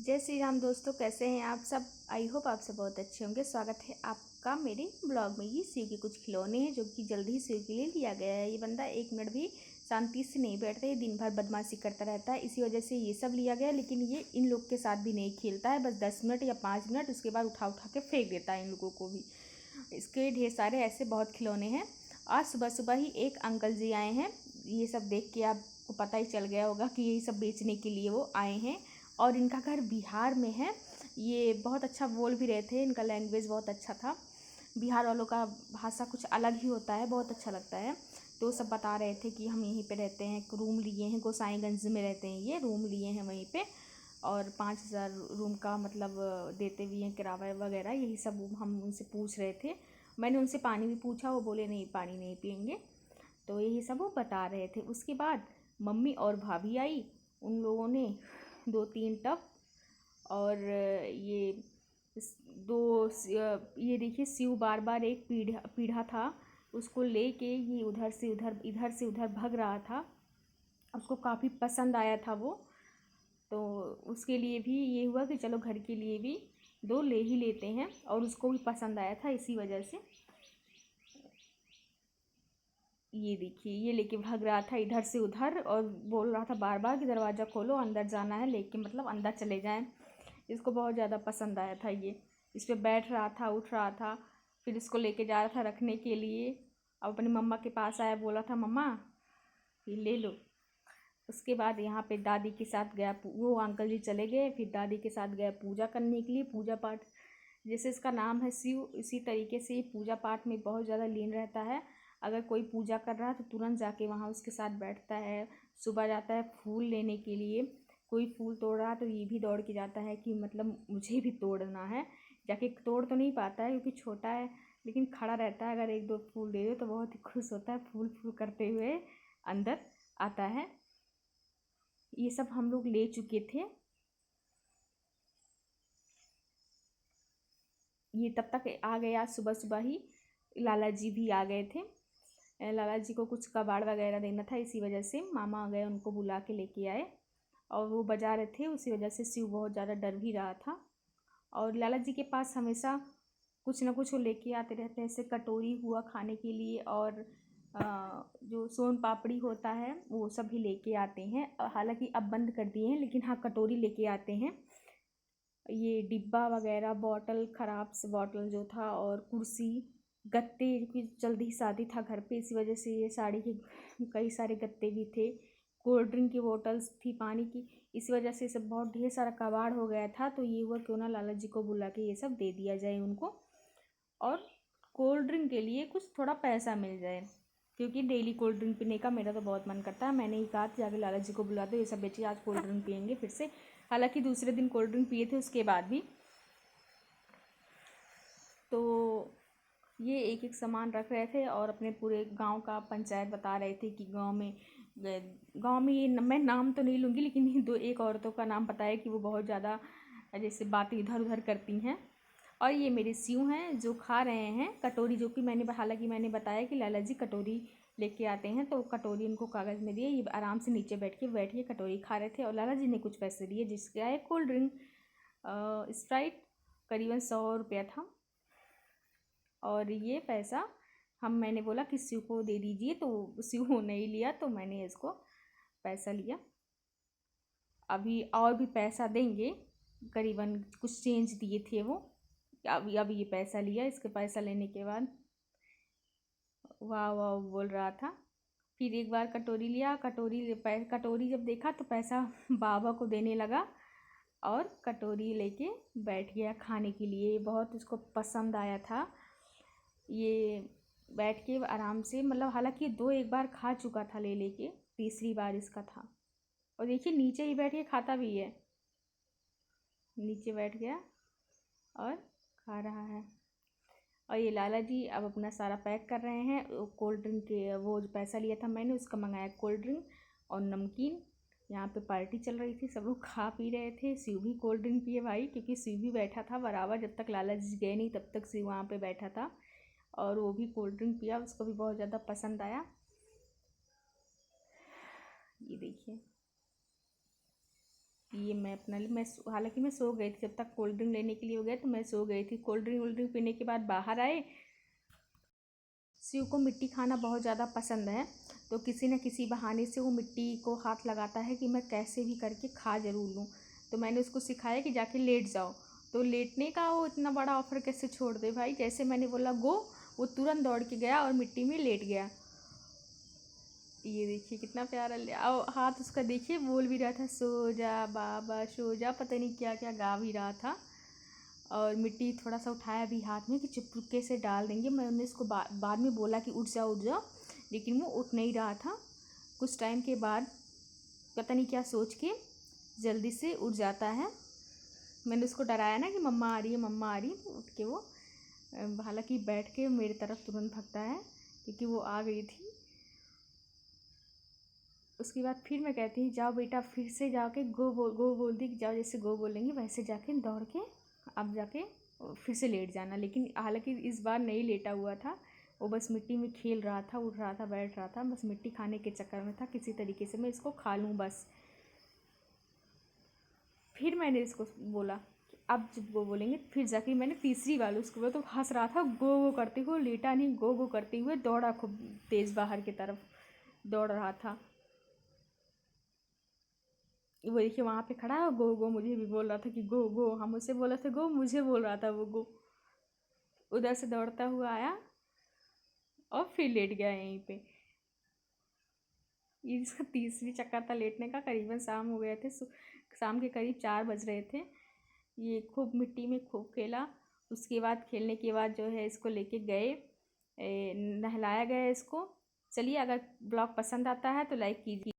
जय श्री राम दोस्तों, कैसे हैं आप सब। आई होप आप सब बहुत अच्छे होंगे। स्वागत है आपका मेरे ब्लॉग में। ये शिव के कुछ खिलौने हैं जो कि जल्दी ही शिव के लिए लिया गया है। ये बंदा एक मिनट भी शांति से नहीं बैठता, ये दिन भर बदमाशी करता रहता है, इसी वजह से ये सब लिया गया। लेकिन ये इन लोग के साथ भी नहीं खेलता है, बस 10 मिनट या 5 मिनट, उसके बाद उठा उठा के फेंक देता है इन लोगों को भी। इसके ढेर सारे ऐसे बहुत खिलौने हैं। आज सुबह सुबह ही एक अंकल जी आए हैं। ये सब देख के आपको पता ही चल गया होगा कि यही सब बेचने के लिए वो आए हैं। और इनका घर बिहार में है। ये बहुत अच्छा बोल भी रहे थे, इनका लैंग्वेज बहुत अच्छा था। बिहार वालों का भाषा कुछ अलग ही होता है, बहुत अच्छा लगता है। तो सब बता रहे थे कि हम यहीं पे रहते हैं, रूम लिए हैं, गोसाईगंज में रहते हैं, ये रूम लिए हैं वहीं पे। और 5,000 रूम का मतलब देते भी हैं किराया वगैरह, यही सब हम उनसे पूछ रहे थे। मैंने उनसे पानी भी पूछा, वो बोले नहीं पानी नहीं पियेंगे। तो यही सब वो बता रहे थे। उसके बाद मम्मी और भाभी आई। उन लोगों ने 2-3 टब और ये दो ये देखिए शिव बार बार एक पीढ़ा पीढ़ा था, उसको लेके ये उधर से उधर इधर से उधर भाग रहा था। उसको काफ़ी पसंद आया था वो। तो उसके लिए भी ये हुआ कि चलो घर के लिए भी 2 ले ही लेते हैं, और उसको भी पसंद आया था, इसी वजह से ये देखिए ये लेके भाग रहा था इधर से उधर, और बोल रहा था बार बार कि दरवाज़ा खोलो, अंदर जाना है, लेके मतलब अंदर चले जाएं। इसको बहुत ज़्यादा पसंद आया था ये। इस पर बैठ रहा था, उठ रहा था। फिर इसको लेके जा रहा था रखने के लिए। अब अपनी मम्मा के पास आया, बोला था मम्मा ये ले लो। उसके बाद यहाँ पे दादी के साथ गया, वो अंकल जी चले गए, फिर दादी के साथ गया पूजा करने के लिए, पूजा पाठ। जैसे इसका नाम है शिव, इसी तरीके से ये पूजा पाठ में बहुत ज़्यादा लीन रहता है। अगर कोई पूजा कर रहा है तो तुरंत जाके वहाँ उसके साथ बैठता है। सुबह जाता है फूल लेने के लिए, कोई फूल तोड़ रहा है तो ये भी दौड़ के जाता है कि मतलब मुझे भी तोड़ना है। जाके तोड़ तो नहीं पाता है क्योंकि छोटा है, लेकिन खड़ा रहता है। अगर 1-2 फूल दे दो तो बहुत ही खुश होता है, फूल फूल करते हुए अंदर आता है। ये सब हम लोग ले चुके थे। ये तब तक आ गए, आज सुबह सुबह ही लाला जी भी आ गए थे। लाला जी को कुछ कबाड़ वगैरह देना था, इसी वजह से मामा आ गए, उनको बुला के लेके आए। और वो बजा रहे थे, उसी वजह से शिव बहुत ज़्यादा डर भी रहा था। और लाला जी के पास हमेशा कुछ ना कुछ वो लेके आते रहते हैं, जैसे कटोरी हुआ खाने के लिए, और जो सोन पापड़ी होता है वो सब भी लेके आते हैं। हालांकि अब बंद कर दिए हैं, लेकिन हाँ कटोरी लेके आते हैं। ये डिब्बा वगैरह, बॉटल, ख़राब से बॉटल जो था, और कुर्सी, गत्ते की जल्दी शादी था घर पे, इसी वजह से ये साड़ी के कई सारे गत्ते भी थे। कोल्ड ड्रिंक की बोतल्स थी पानी की, इसी वजह से सब बहुत ढेर सारा कबाड़ हो गया था। तो ये हुआ क्यों ना लाला जी को बुला के ये सब दे दिया जाए उनको, और कोल्ड ड्रिंक के लिए कुछ थोड़ा पैसा मिल जाए, क्योंकि डेली कोल्ड ड्रिंक पीने का मेरा तो बहुत मन करता है। मैंने ही कहा जाके लाला जी को बुला दो, ये सब बेचिए, आज कोल्ड ड्रिंक पियेंगे फिर से। हालांकि दूसरे दिन कोल्ड ड्रिंक पिए थे उसके बाद भी। तो ये एक एक सामान रख रहे थे, और अपने पूरे गांव का पंचायत बता रहे थे कि गांव में ये मैं नाम तो नहीं लूँगी, लेकिन ये 2-1 औरतों का नाम बताया कि वो बहुत ज़्यादा जैसे बातें इधर उधर करती हैं। और ये मेरे शिव हैं जो खा रहे हैं कटोरी, जो कि हालांकि मैंने बताया कि लाला जी कटोरी लेके आते हैं, तो कटोरी उनको कागज़ में दिए, ये आराम से नीचे बैठ के कटोरी खा रहे थे। और लाला जी ने कुछ पैसे दिए, जिसका एक कोल्ड ड्रिंक स्प्राइट करीबन 100 रुपया था। और ये पैसा मैंने बोला कि शिव को दे दीजिए, तो शिव को नहीं लिया, तो मैंने इसको पैसा लिया। अभी और भी पैसा देंगे, करीबन कुछ चेंज दिए थे वो। अभी ये पैसा लिया, इसके पैसा लेने के बाद वाह वाह बोल रहा था। फिर एक बार कटोरी लिया, कटोरी जब देखा तो पैसा बाबा को देने लगा, और कटोरी लेके बैठ गया खाने के लिए। बहुत उसको पसंद आया था। ये बैठ के आराम से, मतलब हालांकि 1 बार खा चुका था ले लेके, तीसरी बार इसका था। और देखिए नीचे ही बैठ के खाता भी है, नीचे बैठ गया और खा रहा है। और ये लाला जी अब अपना सारा पैक कर रहे हैं। कोल्ड ड्रिंक के वो जो पैसा लिया था मैंने, उसका मंगाया कोल्ड ड्रिंक और नमकीन। यहाँ पे पार्टी चल रही थी, सब लोग खा पी रहे थे। शिव भी कोल्ड ड्रिंक पिए भाई, क्योंकि शिव भी बैठा था बराबर, जब तक लाला जी गए नहीं तब तक शिव वहाँ पे बैठा था, और वो भी कोल्ड ड्रिंक पिया, उसको भी बहुत ज़्यादा पसंद आया। ये देखिए ये मैं अपना हालांकि मैं सो गई थी, जब तक कोल्ड ड्रिंक लेने के लिए हो गया तो मैं सो गई थी। कोल्ड ड्रिंक पीने के बाद बाहर आए। शिव को मिट्टी खाना बहुत ज़्यादा पसंद है, तो किसी न किसी बहाने से वो मिट्टी को हाथ लगाता है कि मैं कैसे भी करके खा ज़रूर लूँ। तो मैंने उसको सिखाया कि जाके लेट जाओ, तो लेटने का वो इतना बड़ा ऑफ़र कैसे छोड़ दे भाई। जैसे मैंने बोला गो, वो तुरंत दौड़ के गया और मिट्टी में लेट गया। ये देखिए कितना प्यारा और हाथ उसका देखिए, बोल भी रहा था सो जा बाबा सो जा, पता नहीं क्या क्या गा भी रहा था। और मिट्टी थोड़ा सा उठाया भी हाथ में कि चुपके से डाल देंगे। मैंने उसको बाद में बोला कि उठ जाओ, लेकिन वो उठ नहीं रहा था। कुछ टाइम के बाद पता नहीं क्या सोच के जल्दी से उठ जाता है। मैंने उसको डराया ना कि मम्मा आ रही है मम्मा आ रही है, तो उठ के वो हालांकि बैठ के मेरी तरफ तुरंत भागता है क्योंकि वो आ गई थी। उसके बाद फिर मैं कहती हूँ जाओ बेटा, फिर से जाके गो बोल दी, जाओ जैसे गो बोलेंगे वैसे जाके दौड़ के अब जाके फिर से लेट जाना। लेकिन हालांकि इस बार नहीं लेटा हुआ था, वो बस मिट्टी में खेल रहा था, उठ रहा था, बैठ रहा था, बस मिट्टी खाने के चक्कर में था, किसी तरीके से मैं इसको खा लूँ बस। फिर मैंने इसको बोला कि अब जब गो बोलेंगे, फिर जाके मैंने तीसरी बार उसको बोला, तो हंस रहा था, गो करते हुए लेटा नहीं, गो करते हुए दौड़ा खूब तेज़ बाहर की तरफ दौड़ रहा था। वो देखिए वहाँ पे खड़ा है, गो मुझे भी बोल रहा था कि गो हम उसे बोला था गो, मुझे बोल रहा था वो गो। उधर से दौड़ता हुआ आया और फिर लेट गया यहीं पे। ये इसका तीसरी चक्कर था लेटने का। करीबन शाम हो गए थे, शाम के करीब 4 बज रहे थे। ये खूब मिट्टी में खूब खेला। उसके बाद खेलने के बाद जो है इसको लेके गए, नहलाया गया इसको। चलिए, अगर ब्लॉग पसंद आता है तो लाइक कीजिए।